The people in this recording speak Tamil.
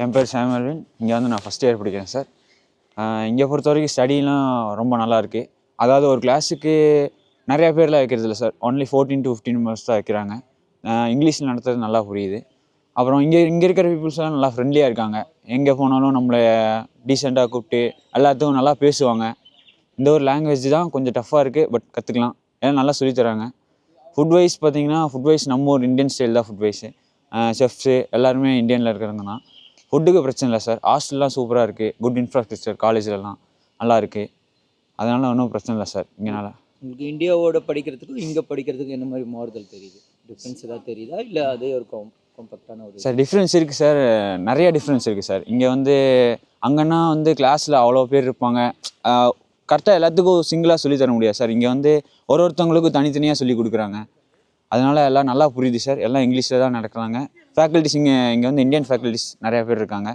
என் பேர் சாமுவேல்வின். இங்கே வந்து நான் ஃபஸ்ட் இயர் படிக்கிறேன் சார். இங்கே பொறுத்த வரைக்கும் ஸ்டடிலாம் ரொம்ப நல்லாயிருக்கு. அதாவது ஒரு கிளாஸுக்கு நிறையா பேர்லாம் வைக்கிறது இல்லை சார். ஒன்லி 14 to 15 மெம்பர்ஸ் தான் வைக்கிறாங்க. இங்கிலீஷில் நடத்துறது நல்லா புரியுது. அப்புறம் இங்கே இருக்கிற பீப்புள்ஸ்லாம் நல்லா ஃப்ரெண்ட்லியாக இருக்காங்க. எங்கே போனாலும் நம்மளை டீசெண்டாக கூப்பிட்டு எல்லாத்துக்கும் நல்லா பேசுவாங்க. இந்த ஒரு லாங்குவேஜ் தான் கொஞ்சம் டஃப்பாக இருக்குது, பட் கற்றுக்கலாம். ஏன்னா நல்லா சொல்லித்தராங்க. ஃபுட் வைஸ் பார்த்தீங்கன்னா, ஃபுட் வைஸ் நம்ம ஒரு இந்தியன் ஸ்டைல் தான் ஃபுட் வைஸு. செஃப்ஸு எல்லாருமே இந்தியனில் இருக்கிறவங்க தான். ஃபுட்டுக்கு பிரச்சனை இல்லை சார். ஹாஸ்டல்லாம் சூப்பராக இருக்குது. குட் இன்ஃப்ராஸ்ட்ரக்சர் காலேஜ்லலாம் நல்லா இருக்குது. அதனால் ஒன்றும் பிரச்சனை இல்லை சார் இங்கேனால. உங்களுக்கு இந்தியாவோட படிக்கிறதுக்கும் இங்கே படிக்கிறதுக்கும் என்ன மாதிரி மாறுதல் தெரியுது? டிஃப்ரென்ஸ் ஏதாவது தெரியுதா, இல்லை அதே ஒரு காம்பேக்டான ஒரு சார் டிஃப்ரென்ஸ் இருக்குது சார். நிறைய டிஃப்ரென்ஸ் இருக்குது சார். இங்கே வந்து அங்கன்னா வந்து கிளாஸில் அவ்வளோ பேர் இருப்பாங்க. கரெக்டாக எல்லாத்துக்கும் சிங்கிளாக சொல்லித் தர முடியாது சார். இங்கே வந்து ஒருத்தவங்களுக்கும் தனித்தனியாக சொல்லி கொடுக்குறாங்க. அதனால் எல்லாம் நல்லா புரியுது சார். எல்லாம் இங்கிலீஷில் தான் நடக்கிறாங்க. ஃபேக்கல்ட்டிஸ் இங்கே வந்து இந்தியன் ஃபேக்கல்ட்டிஸ் நிறையா பேர் இருக்காங்க.